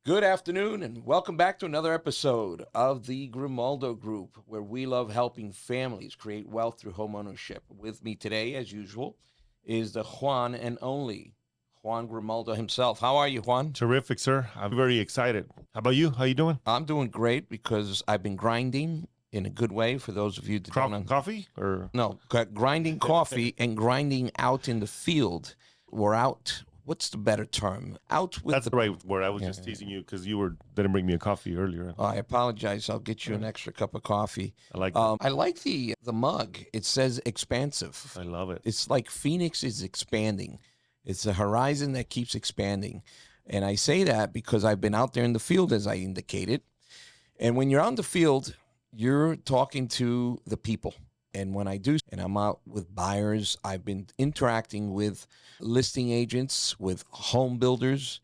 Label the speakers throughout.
Speaker 1: Good afternoon, and welcome back to another episode of the Grimaldo Group, where we love helping families create wealth through homeownership. With me today, as usual, is the Juan and only Juan Grimaldo himself. How are you, Juan?
Speaker 2: Terrific, sir. I'm very excited. How about you? How you doing?
Speaker 1: I'm doing great because I've been grinding in a good way. For those of you that don't know,
Speaker 2: Coffee or
Speaker 1: no, grinding coffee and grinding out in the field. We're out. What's the better term? Out with
Speaker 2: that's the right word. I was just teasing you because you didn't bring me a coffee earlier.
Speaker 1: I apologize. I'll get you an extra cup of coffee.
Speaker 2: I like
Speaker 1: I like the mug. It says expansive.
Speaker 2: I love it.
Speaker 1: It's like Phoenix is expanding. It's a horizon that keeps expanding. And I say that because I've been out there in the field, as I indicated. And when you're out in the field, you're talking to the people. And when I do, and I'm out with buyers, I've been interacting with listing agents, with home builders,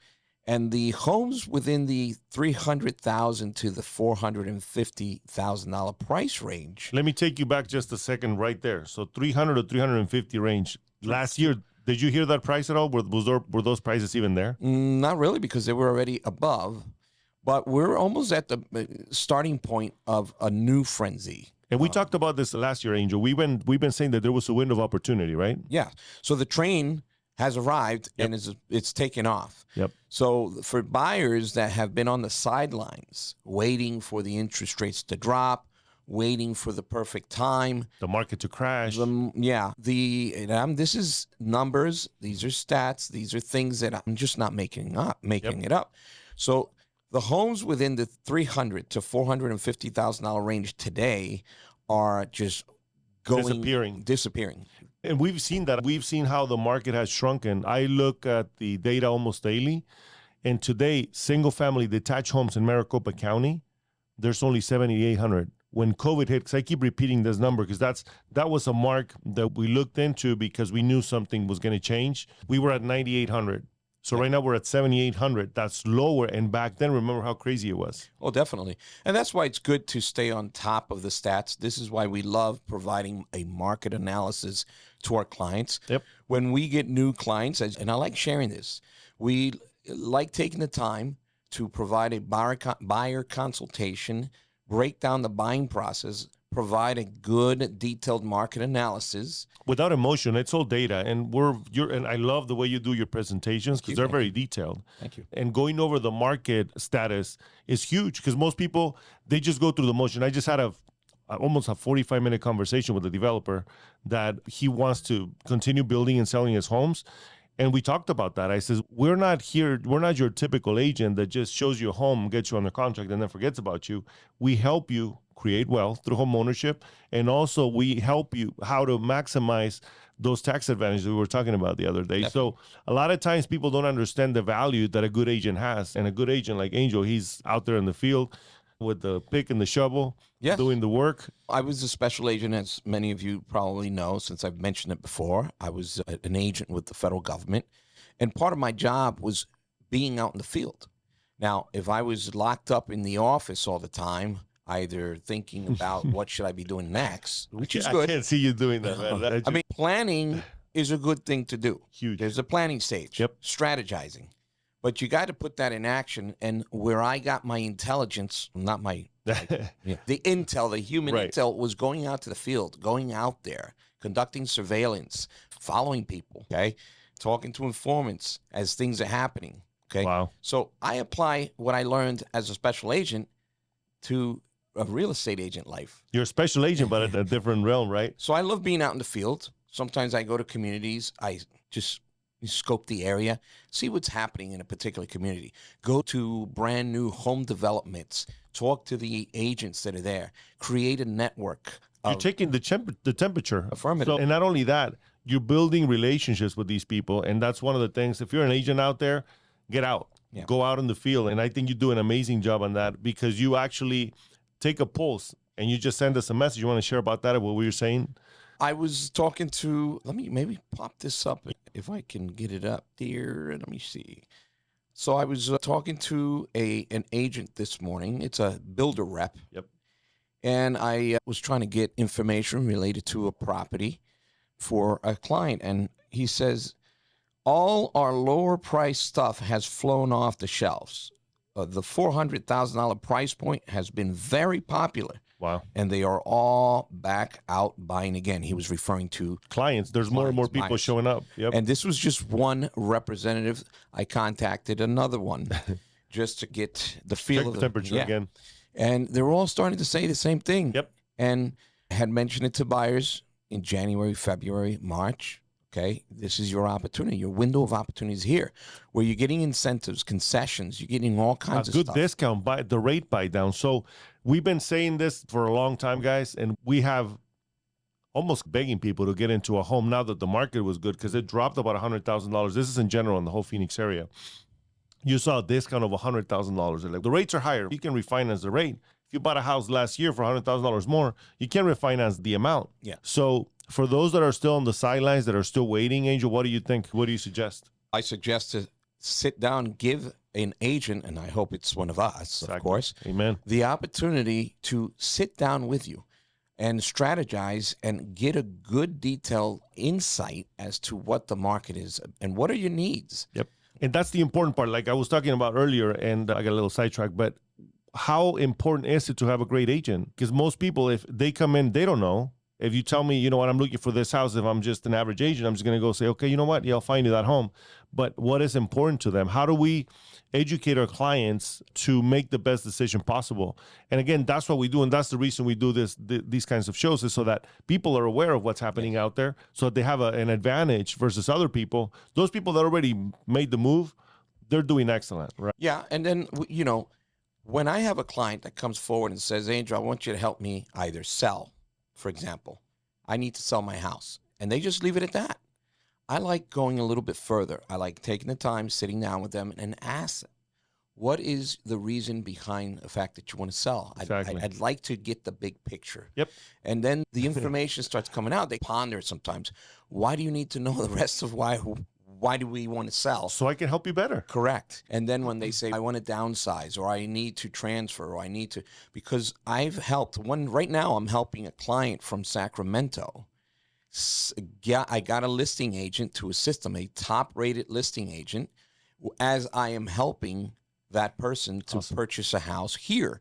Speaker 1: and the homes within the $300,000 to the $450,000 price range.
Speaker 2: Let me take you back just a second right there. So 300 to 350 range. Last year, did you hear that price at all? Were those prices even there?
Speaker 1: Not really, because they were already above. But we're almost at the starting point of a new frenzy.
Speaker 2: And we talked about this last year, Angel. We've been saying that there was a window of opportunity, right?
Speaker 1: Yeah. So the train has arrived
Speaker 2: Yep.
Speaker 1: and it's taken off.
Speaker 2: Yep.
Speaker 1: So for buyers that have been on the sidelines waiting for the interest rates to drop, waiting for the perfect time,
Speaker 2: The market to crash.
Speaker 1: this is numbers, these are stats, these are things that I'm just not making it up. So the homes within the $300,000 to $450,000 range today are just disappearing.
Speaker 2: And we've seen that. We've seen how the market has shrunken. I look at the data almost daily, and today, single-family detached homes in Maricopa County, there's only 7,800. When COVID hit, because I keep repeating this number, because that was a mark that we looked into because we knew something was going to change. We were at 9,800. So right now we're at 7,800. That's lower. And back then, remember how crazy it was.
Speaker 1: Oh, definitely. And that's why it's good to stay on top of the stats. This is why we love providing a market analysis to our clients.
Speaker 2: Yep.
Speaker 1: When we get new clients, and I like sharing this, we like taking the time to provide a buyer consultation, break down the buying process, provide a good detailed market analysis.
Speaker 2: Without emotion, it's all data. And I love the way you do your presentations because they're very detailed.
Speaker 1: Thank you.
Speaker 2: And going over the market status is huge because most people, they just go through the motion. I just had almost a 45-minute conversation with a developer that he wants to continue building and selling his homes. And we talked about that. I says, we're not your typical agent that just shows you a home, gets you under contract, and then forgets about you. We help you create wealth through home ownership. And also we help you how to maximize those tax advantages we were talking about the other day.
Speaker 1: Definitely.
Speaker 2: So a lot of times people don't understand the value that a good agent has. And a good agent like Angel, he's out there in the field with the pick and the shovel, doing the work.
Speaker 1: I was a special agent, as many of you probably know, since I've mentioned it before. I was an agent with the federal government. And part of my job was being out in the field. Now, if I was locked up in the office all the time, either thinking about what should I be doing next, which is good.
Speaker 2: I can't see you doing that, man.
Speaker 1: I mean, planning is a good thing to do.
Speaker 2: Huge.
Speaker 1: There's a planning stage, strategizing. But you got to put that in action. And where I got my intelligence, not my, the intel, the human intel, was going out to the field, going out there, conducting surveillance, following people, okay, talking to informants as things are happening, okay?
Speaker 2: Wow.
Speaker 1: So I apply what I learned as a special agent to a real estate agent life.
Speaker 2: You're a special agent, but in a different realm, right?
Speaker 1: So I love being out in the field. Sometimes I go to communities. I just scope the area, see what's happening in a particular community. Go to brand new home developments. Talk to the agents that are there. Create a network.
Speaker 2: You're taking the temperature.
Speaker 1: Affirmative.
Speaker 2: So, and not only that, you're building relationships with these people. And that's one of the things. If you're an agent out there, get out. Yeah. Go out in the field. And I think you do an amazing job on that because you actually take a pulse and you just send us a message. You want to share about that, what we were saying?
Speaker 1: I was talking to, let me maybe pop this up if I can get it up there. Let me see. So I was talking to an agent this morning. It's a builder rep.
Speaker 2: Yep.
Speaker 1: And I was trying to get information related to a property for a client. And he says, all our lower price stuff has flown off the shelves. the $400,000 price point has been very popular.
Speaker 2: Wow.
Speaker 1: And they are all back out buying again. He was referring to
Speaker 2: Clients. There's more and more people
Speaker 1: buyers.
Speaker 2: showing up. Yep.
Speaker 1: And this was just one representative. I contacted another one just to get the feel
Speaker 2: Check
Speaker 1: of
Speaker 2: the temperature again.
Speaker 1: And they're all starting to say the same thing.
Speaker 2: Yep.
Speaker 1: And I had mentioned it to buyers in January, February, March. Okay, this is your opportunity. Your window of opportunity is here, where you're getting incentives, concessions. You're getting all kinds of
Speaker 2: good
Speaker 1: stuff.
Speaker 2: Discount, buy the rate buy down. So we've been saying this for a long time, guys, and we have almost begging people to get into a home now that the market was good because it dropped about $100,000. This is in general in the whole Phoenix area. You saw a discount of $100,000. Like the rates are higher. You can refinance the rate. If you bought a house last year for $100,000 more, you can't refinance the amount.
Speaker 1: Yeah.
Speaker 2: So for those that are still on the sidelines, that are still waiting, Angel, what do you think? What do you suggest?
Speaker 1: I suggest to sit down, give an agent, and I hope it's one of us,
Speaker 2: Exactly.
Speaker 1: of course,
Speaker 2: Amen.
Speaker 1: the opportunity to sit down with you and strategize and get a good detailed insight as to what the market is and what are your needs.
Speaker 2: Yep. And that's the important part. Like I was talking about earlier, and I got a little sidetracked, but how important is it to have a great agent? Because most people, if they come in, they don't know. If you tell me, you know what, I'm looking for this house, if I'm just an average agent, I'm just going to go say, okay, you know what, yeah, I'll find you that home. But what is important to them? How do we educate our clients to make the best decision possible? And again, that's what we do. And that's the reason we do these kinds of shows, is so that people are aware of what's happening out there, so that they have an advantage versus other people. Those people that already made the move, they're doing excellent, right?
Speaker 1: Yeah. And then, you know, when I have a client that comes forward and says, Angel, I want you to help me either sell, for example, I need to sell my house, and they just leave it at that. I like going a little bit further. I like taking the time, sitting down with them and ask them, what is the reason behind the fact that you want to sell?
Speaker 2: Exactly.
Speaker 1: I'd like to get the big picture.
Speaker 2: Yep.
Speaker 1: And then the information starts coming out. They ponder sometimes. Why do you need to know the rest of why do we want to sell?
Speaker 2: So I can help you better.
Speaker 1: Correct. And then when they say, I want to downsize, or I need to transfer, or I need to, because I've helped right now I'm helping a client from Sacramento. I got a listing agent to assist them, a top-rated listing agent, as I am helping that person to purchase a house here.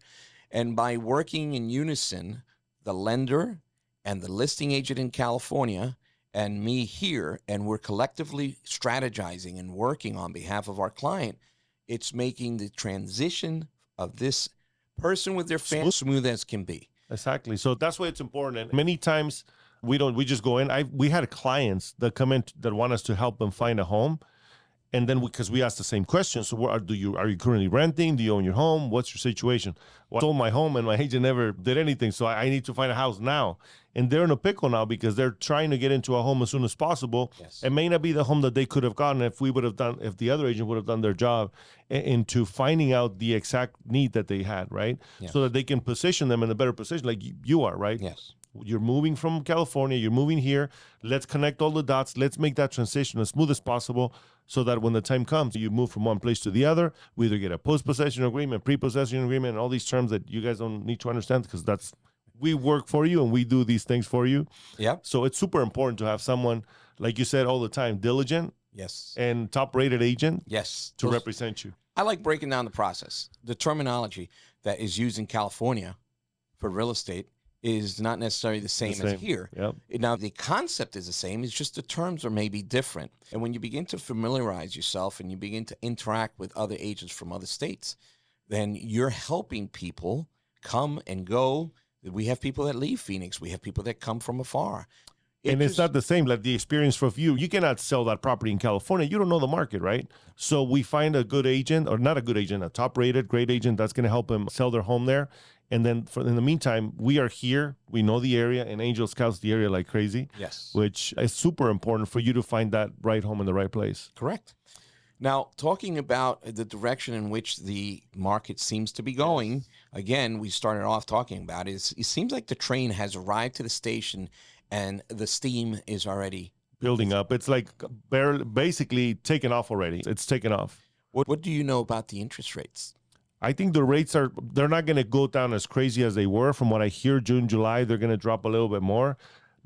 Speaker 1: And by working in unison, the lender and the listing agent in California and me here, and we're collectively strategizing and working on behalf of our client, it's making the transition of this person with their family smooth as can be.
Speaker 2: Exactly. So that's why it's important. And many times we just go in. We had clients that come in that want us to help them find a home. And then because we ask the same question, so are you currently renting? Do you own your home? What's your situation? Well, I sold my home and my agent never did anything, so I need to find a house now. And they're in a pickle now because they're trying to get into a home as soon as possible.
Speaker 1: Yes.
Speaker 2: It may not be the home that they could have gotten if the other agent would have done their job into finding out the exact need that they had, right?
Speaker 1: Yes.
Speaker 2: So that they can position them in a better position, like you are, right?
Speaker 1: Yes.
Speaker 2: You're moving from California, you're moving here. Let's connect all the dots. Let's make that transition as smooth as possible so that when the time comes, you move from one place to the other. We either get a post-possession agreement, pre-possession agreement, and all these terms that you guys don't need to understand because we work for you and we do these things for you.
Speaker 1: Yep.
Speaker 2: So it's super important to have someone, like you said all the time, diligent.
Speaker 1: Yes.
Speaker 2: And top-rated agent.
Speaker 1: Yes.
Speaker 2: To represent you.
Speaker 1: I like breaking down the process. The terminology that is used in California for real estate is not necessarily the same as here.
Speaker 2: Yep.
Speaker 1: Now, the concept is the same. It's just the terms are maybe different. And when you begin to familiarize yourself and you begin to interact with other agents from other states, then you're helping people come and go. We have people that leave Phoenix. We have people that come from afar.
Speaker 2: It's not the same, like the experience for you. You cannot sell that property in California. You don't know the market, right? So we find a good agent, or not a good agent, a top-rated, great agent that's going to help them sell their home there. And then in the meantime, we are here. We know the area, and Angel scouts the area like crazy.
Speaker 1: Yes.
Speaker 2: Which is super important for you to find that right home in the right place.
Speaker 1: Correct. Now, talking about the direction in which the market seems to be going, again, we started off talking about it seems like the train has arrived to the station and the steam is already
Speaker 2: building up. It's like basically taken off already. It's taken off.
Speaker 1: What do you know about the interest rates?
Speaker 2: I think the rates they're not going to go down as crazy as they were. From what I hear, June, July, they're going to drop a little bit more.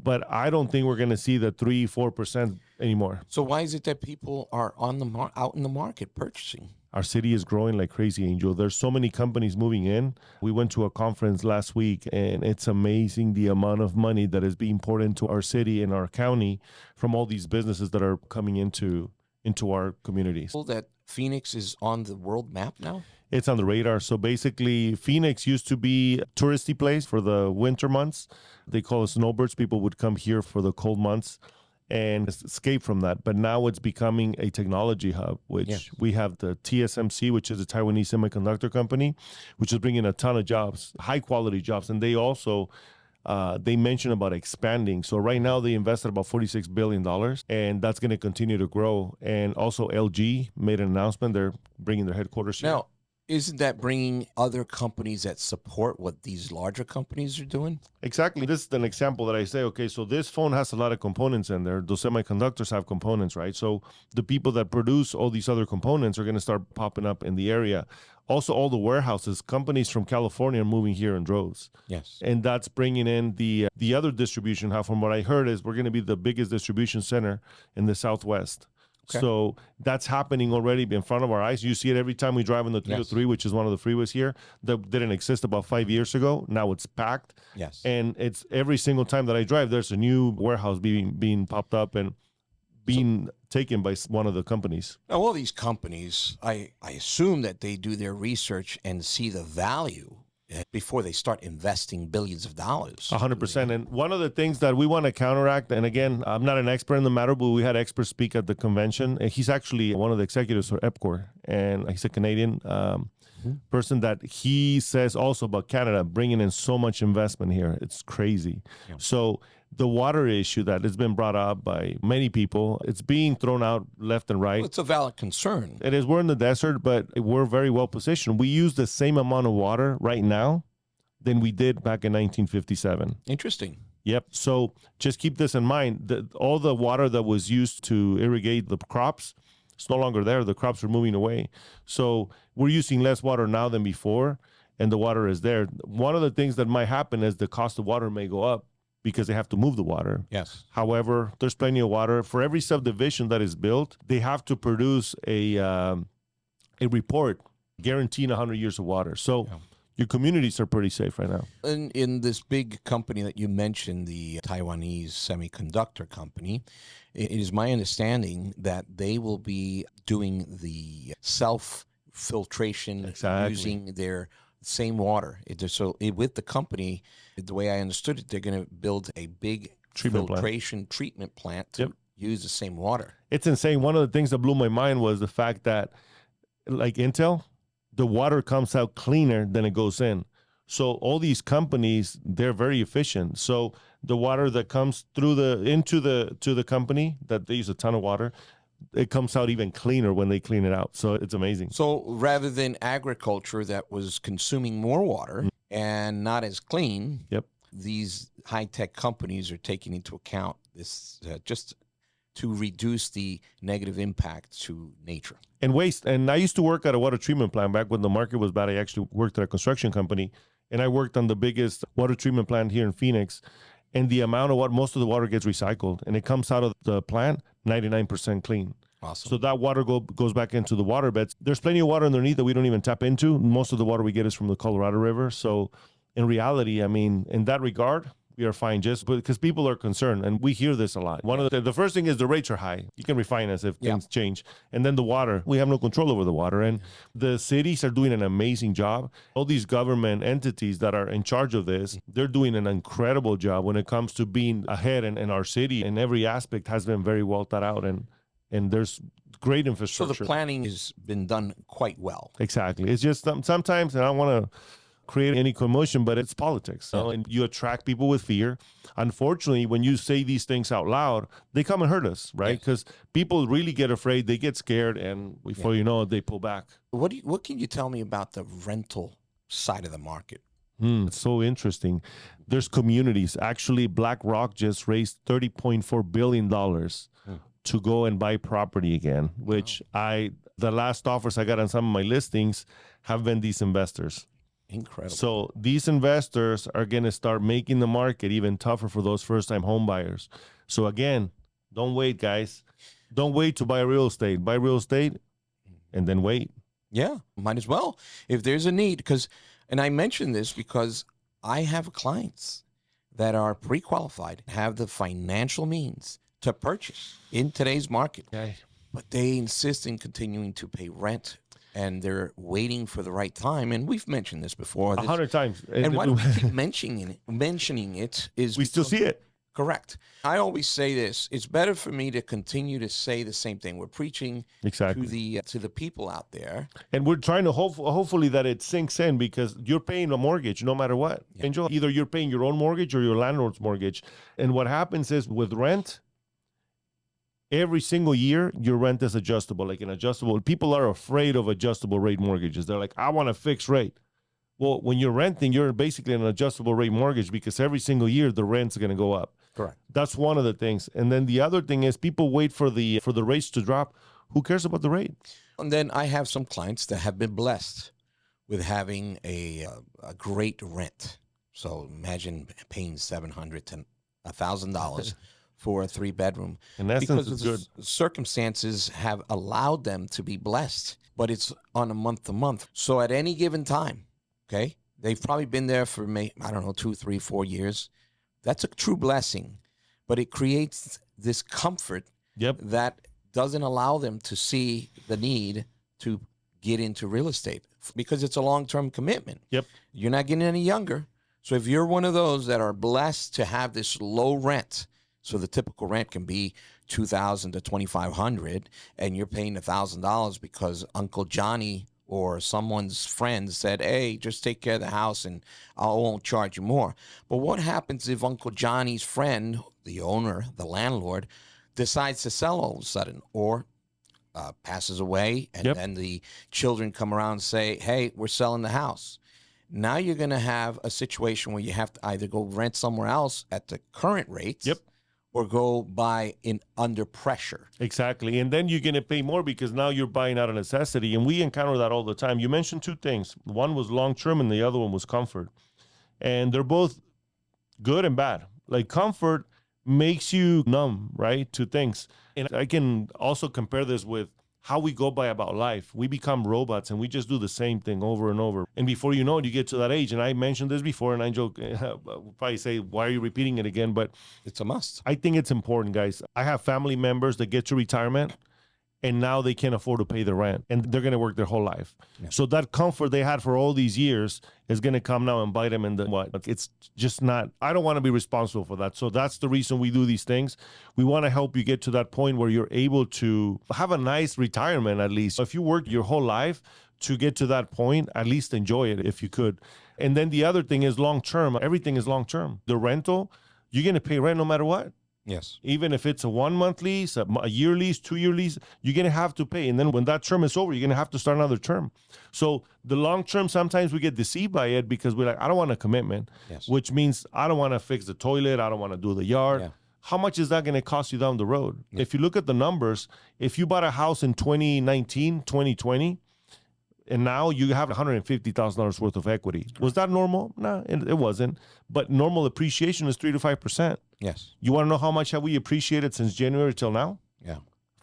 Speaker 2: But I don't think we're going to see the 3-4% anymore.
Speaker 1: So why is it that people are out in the market purchasing?
Speaker 2: Our city is growing like crazy, Angel. There's so many companies moving in. We went to a conference last week, and it's amazing the amount of money that is being poured into our city and our county from all these businesses that are coming into our communities.
Speaker 1: That Phoenix is on the world map now?
Speaker 2: It's on the radar. So basically, Phoenix used to be a touristy place for the winter months. They call it snowbirds. People would come here for the cold months and escape from that. But now it's becoming a technology hub, which we have the TSMC, which is a Taiwanese semiconductor company, which is bringing a ton of jobs, high quality jobs. And they also, they mentioned about expanding. So right now they invested about $46 billion, and that's going to continue to grow. And also LG made an announcement. They're bringing their headquarters here.
Speaker 1: Now, isn't that bringing other companies that support what these larger companies are doing?
Speaker 2: Exactly. This is an example that I say, okay, so this phone has a lot of components in there. Those semiconductors have components, right? So the people that produce all these other components are going to start popping up in the area. Also, all the warehouses, companies from California are moving here in droves.
Speaker 1: Yes.
Speaker 2: And that's bringing in the other distribution hub. From what I heard is we're going to be the biggest distribution center in the Southwest. Okay. So that's happening already in front of our eyes. You see it every time we drive on the 303, which is one of the freeways here that didn't exist about 5 years ago. Now it's packed.
Speaker 1: Yes.
Speaker 2: And it's every single time that I drive, there's a new warehouse being popped up and being taken by one of the companies.
Speaker 1: Now, all these companies, I assume that they do their research and see the value before they start investing billions of dollars.
Speaker 2: 100%. And one of the things that we want to counteract, and again, I'm not an expert in the matter, but we had experts speak at the convention. He's actually one of the executives for EPCOR, and he's a Canadian person that he says also about Canada bringing in so much investment here. It's crazy. Yeah. So the water issue that has been brought up by many people, it's being thrown out left and right.
Speaker 1: Well, it's a valid concern.
Speaker 2: It is. We're in the desert, but we're very well positioned. We use the same amount of water right now than we did back in 1957.
Speaker 1: Interesting.
Speaker 2: Yep. So just keep this in mind. All the water that was used to irrigate the crops, it's no longer there. The crops are moving away. So we're using less water now than before, and the water is there. One of the things that might happen is the cost of water may go up because they have to move the water.
Speaker 1: Yes.
Speaker 2: However, there's plenty of water. For every subdivision that is built, they have to produce a report guaranteeing 100 years of water. So your communities are pretty safe right now.
Speaker 1: In this big company that you mentioned, the Taiwanese semiconductor company, it is my understanding that they will be doing the self-filtration using their same water. With the company, the way I understood it, they're going to build a big treatment plant to use the same water.
Speaker 2: It's insane. One of the things that blew my mind was the fact that, like Intel, the water comes out cleaner than it goes in. So all these companies, they're very efficient. So the water that comes through to the company, that they use a ton of water, it comes out even cleaner when they clean it out. So it's amazing.
Speaker 1: So rather than agriculture that was consuming more water and not as clean, these high-tech companies are taking into account this just to reduce the negative impact to nature.
Speaker 2: And waste. And I used to work at a water treatment plant back when the market was bad. I actually worked at a construction company, and I worked on the biggest water treatment plant here in Phoenix. And the amount of water, most of the water gets recycled, and it comes out of the plant 99% clean.
Speaker 1: Awesome.
Speaker 2: So that water goes back into the water beds. There's plenty of water underneath that we don't even tap into. Most of the water we get is from the Colorado River. So in reality, I mean, in that regard, we are fine just because people are concerned, and we hear this a lot. One of the first thing is the rates are high. You can refinance if things change. And then the water, we have no control over the water. And the cities are doing an amazing job. All these government entities that are in charge of this, they're doing an incredible job when it comes to being ahead. And our city in every aspect has been very well thought out, and there's great infrastructure.
Speaker 1: So the planning has been done quite well.
Speaker 2: Exactly. It's just sometimes, and I don't want to create any commotion, but it's politics. And you attract people with fear. Unfortunately, when you say these things out loud, they come and hurt us, right? Because people really get afraid, they get scared, and before you know it, they pull back.
Speaker 1: What can you tell me about the rental side of the market?
Speaker 2: It's so interesting. There's communities. Actually, BlackRock just raised $30.4 billion to go and buy property again, which the last offers I got on some of my listings have been these investors.
Speaker 1: Incredible.
Speaker 2: So these investors are going to start making the market even tougher for those first-time home buyers. So again, don't wait, guys. Don't wait to buy real estate. Buy real estate and then wait.
Speaker 1: Yeah, might as well if there's a need. And I mention this because I have clients that are pre-qualified, have the financial means to purchase in today's market,
Speaker 2: Okay.
Speaker 1: but they insist in continuing to pay rent, and they're waiting for the right time. And we've mentioned this before.
Speaker 2: 100 times.
Speaker 1: And why do we keep mentioning it is
Speaker 2: we still see it.
Speaker 1: Correct. I always say this: it's better for me to continue to say the same thing. We're preaching
Speaker 2: Exactly
Speaker 1: to the people out there,
Speaker 2: and we're trying to hopefully that it sinks in, because you're paying a mortgage no matter what.
Speaker 1: Yeah.
Speaker 2: Angel, either you're paying your own mortgage or your landlord's mortgage. And what happens is with rent, every single year your rent is adjustable, like an adjustable. People are afraid of adjustable rate mortgages. They're like, I want a fixed rate. Well, when you're renting, you're basically an adjustable rate mortgage, because every single year the rent's going to go up.
Speaker 1: Correct.
Speaker 2: That's one of the things. And then the other thing is people wait for the rates to drop. Who cares about the rate?
Speaker 1: And then I have some clients that have been blessed with having a great rent. So imagine paying $700 to $1,000 for a 3-bedroom.
Speaker 2: In essence, it's good.
Speaker 1: Circumstances have allowed them to be blessed, but it's on a month-to-month. So at any given time, okay, they've probably been there for, 2, 3, 4 years. That's a true blessing, but it creates this comfort that doesn't allow them to see the need to get into real estate, because it's a long-term commitment.
Speaker 2: Yep.
Speaker 1: You're not getting any younger. So if you're one of those that are blessed to have this low rent, so the typical rent can be $2,000 to $2,500, and you're paying $1,000 because Uncle Johnny or someone's friend said, hey, just take care of the house and I won't charge you more. But what happens if Uncle Johnny's friend, the owner, the landlord, decides to sell all of a sudden, or passes away, and then the children come around and say, hey, we're selling the house? Now you're going to have a situation where you have to either go rent somewhere else at the current rates, or go buy in under pressure.
Speaker 2: Exactly. And then you're going to pay more because now you're buying out of necessity. And we encounter that all the time. You mentioned two things. One was long-term and the other one was comfort. And they're both good and bad. Like, comfort makes you numb, right, to things. And I can also compare this with how we go by about life. We become robots and we just do the same thing over and over. And before you know it, you get to that age. And I mentioned this before, and I joke, we'll probably say, why are you repeating it again? But
Speaker 1: it's a must.
Speaker 2: I think it's important, guys. I have family members that get to retirement and now they can't afford to pay the rent, and they're going to work their whole life. Yeah. So that comfort they had for all these years is going to come now and bite them in the what? It's just not, I don't want to be responsible for that. So that's the reason we do these things. We want to help you get to that point where you're able to have a nice retirement, at least. If you worked your whole life to get to that point, at least enjoy it if you could. And then the other thing is long-term. Everything is long-term. The rental, you're going to pay rent no matter what.
Speaker 1: Yes.
Speaker 2: Even if it's a 1-month lease, a year lease, 2-year lease, you're going to have to pay. And then when that term is over, you're going to have to start another term. So the long term, sometimes we get deceived by it because we're like, I don't want a commitment, which means I don't want to fix the toilet. I don't want to do the yard. Yeah. How much is that going to cost you down the road? Yeah. If you look at the numbers, if you bought a house in 2019, 2020, and now you have $150,000 worth of equity. Was that normal? No, it wasn't. But normal appreciation is 3 to 5%.
Speaker 1: Yes.
Speaker 2: You want to know how much have we appreciated since January till now?
Speaker 1: Yeah.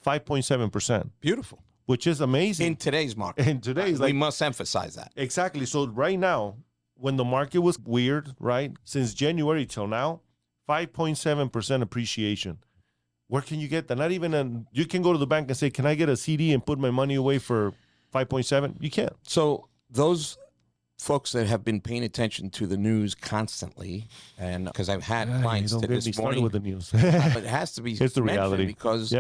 Speaker 2: 5.7%.
Speaker 1: Beautiful.
Speaker 2: Which is amazing.
Speaker 1: In today's market.
Speaker 2: In today's.
Speaker 1: We must emphasize that.
Speaker 2: Exactly. So right now, when the market was weird, right, since January till now, 5.7% appreciation. Where can you get that? Not even you can go to the bank and say, can I get a CD and put my money away for 5.7? You can't.
Speaker 1: So those folks that have been paying attention to the news constantly, and because I've had clients
Speaker 2: don't
Speaker 1: to
Speaker 2: get
Speaker 1: this
Speaker 2: me
Speaker 1: morning,
Speaker 2: with the news.
Speaker 1: It has to be.
Speaker 2: It's the reality.
Speaker 1: Because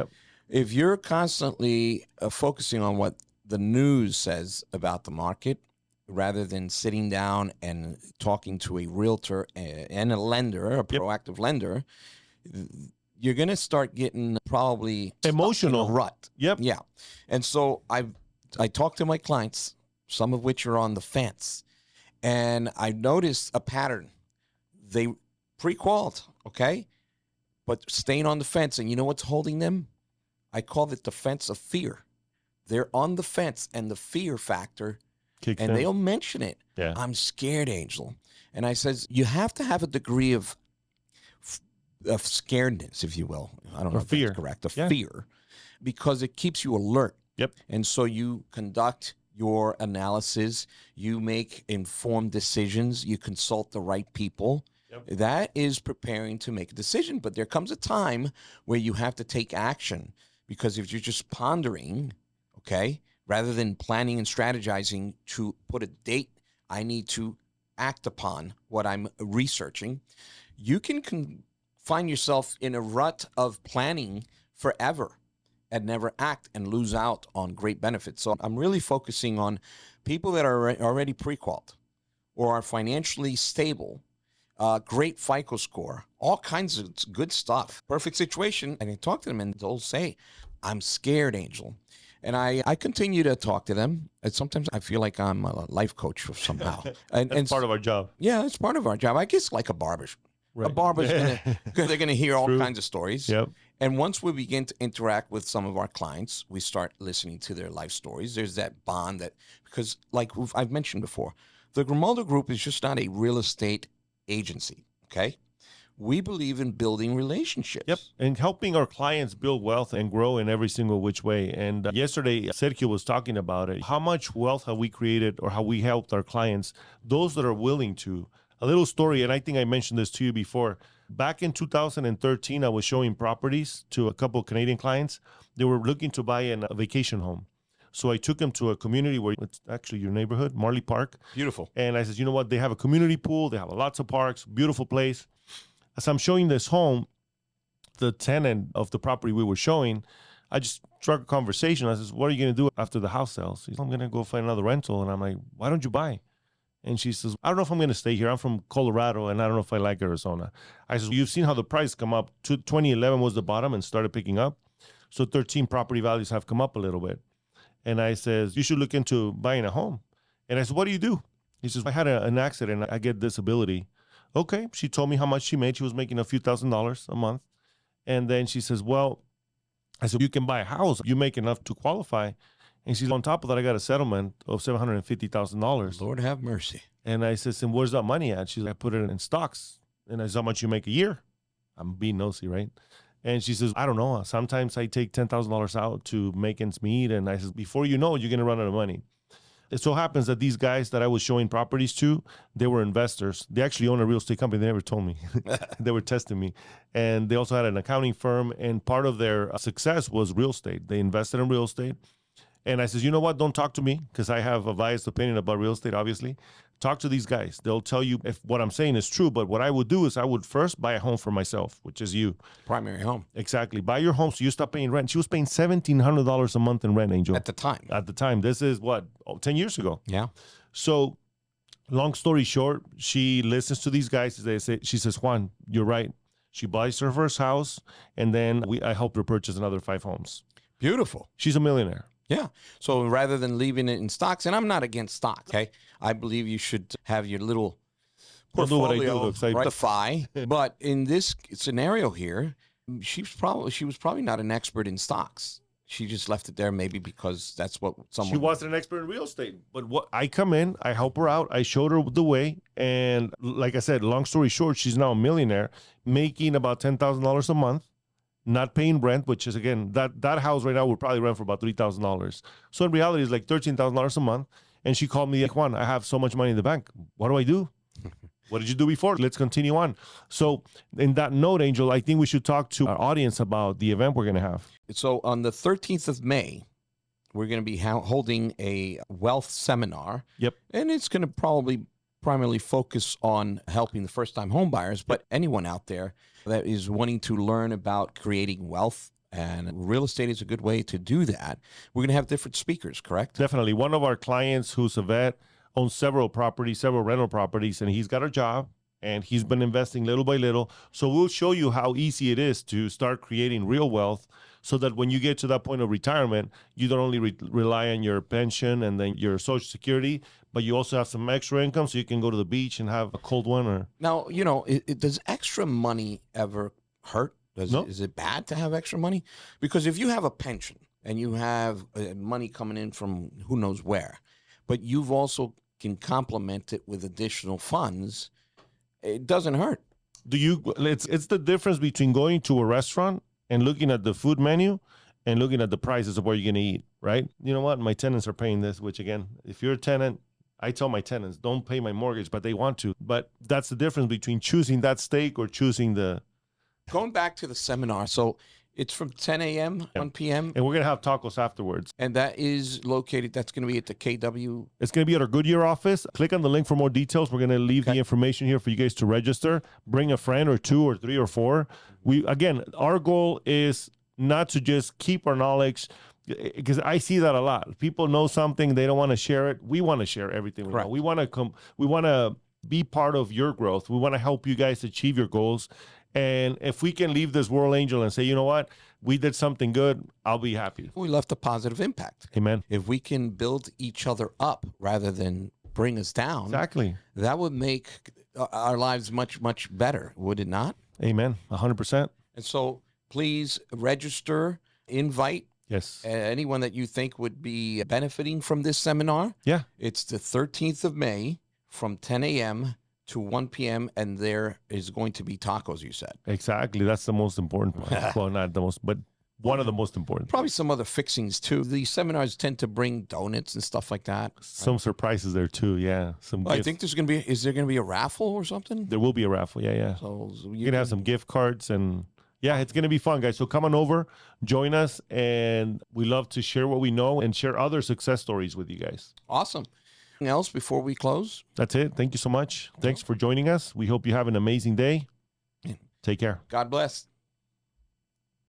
Speaker 1: if you're constantly focusing on what the news says about the market, rather than sitting down and talking to a realtor and a lender, a proactive lender, you're going to start getting probably
Speaker 2: emotional
Speaker 1: in a rut.
Speaker 2: Yep.
Speaker 1: Yeah. And so I talk to my clients, some of which are on the fence, and I noticed a pattern. They pre-qualified, okay, but staying on the fence. And you know what's holding them? I call it the fence of fear. They're on the fence, and the fear factor
Speaker 2: kicks
Speaker 1: and
Speaker 2: in.
Speaker 1: They'll mention it.
Speaker 2: Yeah.
Speaker 1: I'm scared, Angel. And I says, you have to have a degree of scaredness, if you will. I don't know if that's correct. Fear, because it keeps you alert.
Speaker 2: Yep.
Speaker 1: And so you conduct your analysis, you make informed decisions, you consult the right people.
Speaker 2: Yep.
Speaker 1: That is preparing to make a decision. But there comes a time where you have to take action, because if you're just pondering, okay, rather than planning and strategizing to put a date, I need to act upon what I'm researching, you can find yourself in a rut of planning forever and never act and lose out on great benefits. So I'm really focusing on people that are already pre-qualified or are financially stable, great FICO score, all kinds of good stuff, perfect situation. And I talk to them and they'll say, I'm scared, Angel. And I continue to talk to them. And sometimes I feel like I'm a life coach somehow.
Speaker 2: That's part of our job.
Speaker 1: Yeah, it's part of our job. I guess like a barber.
Speaker 2: Right.
Speaker 1: A barber's they're gonna hear all
Speaker 2: True.
Speaker 1: kinds of stories.
Speaker 2: Yep.
Speaker 1: And once we begin to interact with some of our clients, we start listening to their life stories. There's that bond that, because like I've mentioned before, the Grimaldo Group is just not a real estate agency, okay? We believe in building relationships.
Speaker 2: Yep, and helping our clients build wealth and grow in every single which way. And yesterday, Sergio was talking about it. How much wealth have we created, or how we helped our clients, those that are willing to. A little story, and I think I mentioned this to you before. Back in 2013, I was showing properties to a couple of Canadian clients. They were looking to buy a vacation home. So I took them to a community where it's actually your neighborhood, Marley Park.
Speaker 1: Beautiful.
Speaker 2: And I said, you know what? They have a community pool. They have lots of parks, beautiful place. As I'm showing this home, the tenant of the property we were showing, I just struck a conversation. I said, what are you going to do after the house sells? He said, I'm going to go find another rental. And I'm like, why don't you buy? And she says, I don't know if I'm going to stay here. I'm from Colorado, and I don't know if I like Arizona. I said, you've seen how the price come up. 2011 was the bottom and started picking up. So 13 property values have come up a little bit. And I says, you should look into buying a home. And I said, what do you do? He says, I had an accident. I get disability. Okay. She told me how much she made. She was making a few $1,000s a month. And then she says, well, I said, you can buy a house. You make enough to qualify. And she's on top of that, I got a settlement of $750,000.
Speaker 1: Lord have mercy.
Speaker 2: And I said, and where's that money at? She's like, I put it in stocks. And I said, how much you make a year? I'm being nosy, right? And she says, I don't know. Sometimes I take $10,000 out to make ends meet. And I said, before you know it, you're going to run out of money. It so happens that these guys that I was showing properties to, they were investors. They actually own a real estate company. They never told me. They were testing me. And they also had an accounting firm. And part of their success was real estate. They invested in real estate. And I says, you know what? Don't talk to me, because I have a biased opinion about real estate, obviously. Talk to these guys. They'll tell you if what I'm saying is true. But what I would do is I would first buy a home for myself, which is you.
Speaker 1: Primary home.
Speaker 2: Exactly. Buy your home so you stop paying rent. She was paying $1,700 a month in rent, Angel.
Speaker 1: At the time.
Speaker 2: At the time. This is what, 10 years ago.
Speaker 1: Yeah.
Speaker 2: So long story short, she listens to these guys. She says, Juan, you're right. She buys her first house, and then I helped her purchase another 5 homes.
Speaker 1: Beautiful.
Speaker 2: She's a millionaire.
Speaker 1: Yeah. So rather than leaving it in stocks, and I'm not against stocks, okay? I believe you should have your little portfolio rectify. But in this scenario here, she was probably not an expert in stocks. She just left it there maybe because that's what someone...
Speaker 2: She wasn't an expert in real estate. But what I come in, I help her out. I showed her the way. And like I said, long story short, she's now a millionaire, making about $10,000 a month. Not paying rent, which is, again, that house right now would probably rent for about $3,000. So in reality, it's like $13,000 a month. And she called me, like, Juan, I have so much money in the bank. What do I do? What did you do before? Let's continue on. So in that note, Angel, I think we should talk to our audience about the event we're going to have.
Speaker 1: So on the 13th of May, we're going to be holding a wealth seminar.
Speaker 2: Yep.
Speaker 1: And it's going to primarily focus on helping the first-time home buyers, but anyone out there that is wanting to learn about creating wealth, and real estate is a good way to do that. We're going to have different speakers, correct?
Speaker 2: Definitely. One of our clients, who's a vet, owns several rental properties, and he's got a job, and he's been investing little by little. So we'll show you how easy it is to start creating real wealth, so that when you get to that point of retirement, you don't only rely on your pension and then your Social Security, but you also have some extra income so you can go to the beach and have a cold one.
Speaker 1: Now, does extra money ever hurt?
Speaker 2: No.
Speaker 1: Is it bad to have extra money? Because if you have a pension and you have money coming in from who knows where, but you've also can complement it with additional funds, it doesn't hurt.
Speaker 2: It's the difference between going to a restaurant and looking at the food menu and looking at the prices of where you're going to eat, right? You know what? My tenants are paying this, which again, if you're a tenant, I tell my tenants, don't pay my mortgage, but they want to. But that's the difference between choosing that steak or choosing the...
Speaker 1: Going back to the seminar, so it's from 10 a.m., 1 p.m.,
Speaker 2: And we're going to have tacos afterwards.
Speaker 1: and that is located, that's going to be at the KW.
Speaker 2: It's going to be at our Goodyear office. Click on the link for more details. We're going to leave the information here for you guys to register. Bring a friend or 2 or 3 or 4. Again, our goal is not to just keep our knowledge, because I see that a lot. People know something, they don't want to share it. We want to share everything we know. We want to be part of your growth. We want to help you guys achieve your goals. And if we can leave this world, Angel, and say, you know what, we did something good, I'll be happy.
Speaker 1: We left a positive impact.
Speaker 2: Amen.
Speaker 1: If we can build each other up rather than bring us down,
Speaker 2: Exactly.
Speaker 1: that would make our lives much, much better, would it not?
Speaker 2: Amen. 100%.
Speaker 1: And so please register, invite
Speaker 2: Yes.
Speaker 1: anyone that you think would be benefiting from this seminar.
Speaker 2: Yeah.
Speaker 1: It's the 13th of May from 10 a.m. to 1 p.m. and there is going to be tacos, you said.
Speaker 2: Exactly. That's the most important part. Well, not the most, but one of the most important.
Speaker 1: Probably some other fixings too. These seminars tend to bring donuts and stuff like that.
Speaker 2: Some surprises there too. Yeah. Some.
Speaker 1: Well, I think there's going to be, is there going to be a raffle or something?
Speaker 2: There will be a raffle. Yeah. Yeah.
Speaker 1: So
Speaker 2: You're going to have some gift cards and yeah, it's going to be fun, guys. So come on over, join us, and we love to share what we know and share other success stories with you guys.
Speaker 1: Awesome. Anything else before we close?
Speaker 2: That's it. Thank you so much. Thanks for joining us. We hope you have an amazing day. Take care.
Speaker 1: God bless.